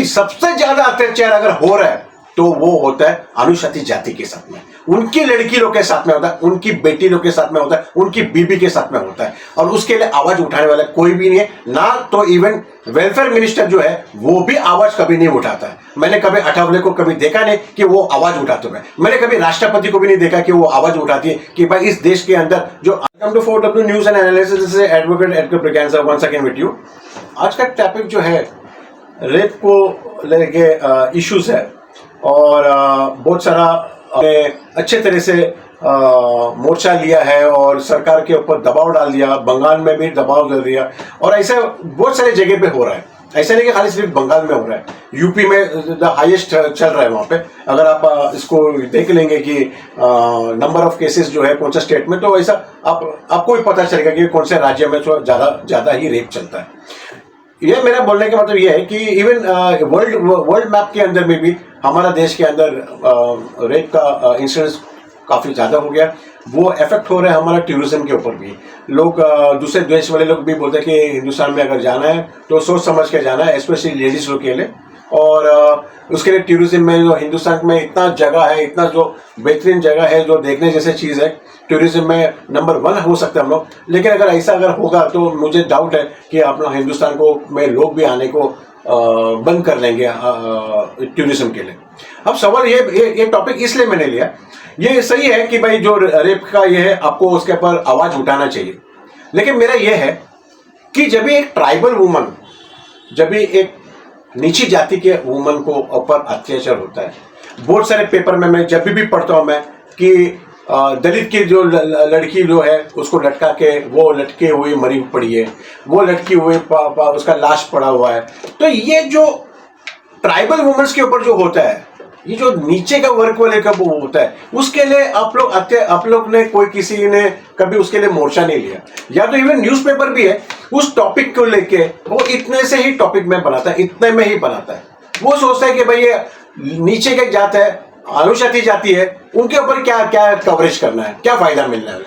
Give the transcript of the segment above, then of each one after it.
सबसे ज्यादा अत्याचार अगर हो रहा है तो वो होता है अनुसूचित जाति के साथ में, उनकी लड़की लोग के साथ में होता है, उनकी बेटी लोग के साथ में होता है, उनकी बीबी के साथ में होता है। और उसके लिए आवाज उठाने वाला कोई भी नहीं है, ना तो इवन वेलफेयर मिनिस्टर जो है वो भी आवाज कभी नहीं उठाता है। मैंने कभी अठावले को कभी देखा नहीं कि वो आवाज उठाते हुए, मैंने कभी राष्ट्रपति को भी नहीं देखा कि वो आवाज उठाती है कि भाई इस देश के अंदर जो come to 4W news and analysis से advocate Edgar Braganza one second with you. आज का टॉपिक जो है रेप को लेके इश्यूज है और बहुत सारा अच्छे तरह से मोर्चा लिया है और सरकार के ऊपर दबाव डाल दिया, बंगाल में भी दबाव डाल दिया और ऐसा बहुत सारे जगह पे हो रहा है। ऐसा नहीं कि खाली सिर्फ बंगाल में हो रहा है, यूपी में द हाईएस्ट चल रहा है वहाँ पे। अगर आप इसको देख लेंगे कि नंबर ऑफ केसेस जो है कौन सा स्टेट में, तो ऐसा आपको भी पता चलेगा कि कौन से राज्य में तो ज़्यादा ही रेप चलता है। ये मेरा बोलने का मतलब ये है कि इवन वर्ल्ड मैप के अंदर में भी हमारा देश के अंदर रेप का इंसिडेंस काफ़ी ज़्यादा हो गया। वो इफेक्ट हो रहा है हमारा टूरिज्म के ऊपर भी। लोग दूसरे देश वाले लोग भी बोलते हैं कि हिंदुस्तान में अगर जाना है तो सोच समझ के जाना है, स्पेशली लेडीज लोग के लिए। और उसके लिए टूरिज्म में जो हिंदुस्तान में इतना जगह है, इतना जो बेहतरीन जगह है जो देखने जैसे चीज़ है, टूरिज्म में नंबर 1 हो सकते हैं हम लोग। लेकिन अगर ऐसा होगा तो मुझे डाउट है कि अपना हिंदुस्तान को में लोग भी आने को बंद कर लेंगे टूरिज्म के लिए। अब सवाल ये टॉपिक इसलिए मैंने लिया, ये सही है कि भाई जो रेप का ये है आपको उसके ऊपर आवाज उठाना चाहिए। लेकिन मेरा ये है कि जब भी एक ट्राइबल वुमन, जब भी एक नीची जाति के वुमन को ऊपर अत्याचार होता है, बहुत सारे पेपर में मैं जब भी पढ़ता हूँ मैं कि दलित की जो लड़की जो है उसको लटका के वो लटके हुई मरी पड़ी है, वो लटकी हुई उसका लाश पड़ा हुआ है। तो ये जो ट्राइबल वुमेन्स के ऊपर जो होता है, ये जो नीचे का वर्ग वाले का वो होता है, उसके लिए आप लोग ने कोई किसी ने कभी उसके लिए मोर्चा नहीं लिया। या तो इवन न्यूज़पेपर भी है उस टॉपिक को लेके वो इतने से ही टॉपिक में बनाता है, इतने में ही बनाता है। वो सोचता है कि भाई ये नीचे का जात है, अनुसूचित जाति है, उनके ऊपर क्या क्या कवरेज करना है, क्या फायदा मिलना है।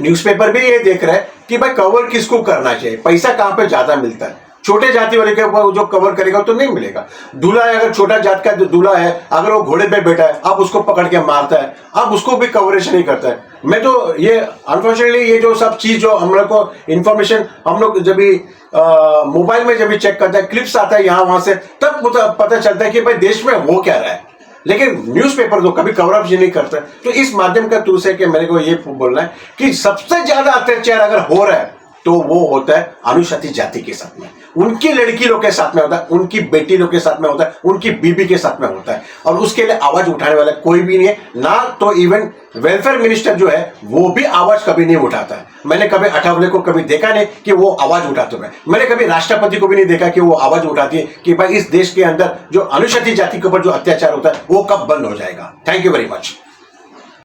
न्यूज़पेपर भी ये देख रहा है कि भाई कवर किसको करना चाहिए, पैसा कहाँ पे ज्यादा मिलता है। छोटे जाति वाले के ऊपर जो कवर करेगा तो नहीं मिलेगा। दूल्हा है, अगर छोटा जात का दूल्हा है, अगर वो घोड़े पे बैठा है, आप उसको पकड़ के मारता है, आप उसको भी कवरेज नहीं करता है। मैं तो ये अनफॉर्चुनेटली ये जो सब चीज जो हम लोग को इंफॉर्मेशन हम लोग जब भी मोबाइल में जब भी चेक करता है, क्लिप्स आता है यहाँ वहां से, तब पता चलता है कि भाई देश में हो क्या रहा है। लेकिन न्यूज़पेपर तो कभी कवर अप नहीं करता। तो इस माध्यम का थ्रू से कि मेरे को ये बोलना है कि सबसे ज्यादा अत्याचार अगर हो रहा है तो वो होता है अनुसूचित जाति के साथ में, उनकी लड़की लोग के साथ में होता है, उनकी बेटी लोग के साथ में होता है, उनकी बीबी के साथ में होता है। और उसके लिए आवाज उठाने वाला कोई भी नहीं है, ना तो इवन वेलफेयर मिनिस्टर जो है वो भी आवाज कभी नहीं उठाता है। मैंने कभी अठावले को कभी देखा नहीं कि वो आवाज उठाते हुए, मैंने कभी राष्ट्रपति को भी नहीं देखा कि वो आवाज उठाती है कि भाई इस देश के अंदर जो अनुसूचित जाति के ऊपर जो अत्याचार होता है वो कब बंद हो जाएगा। Thank you very much.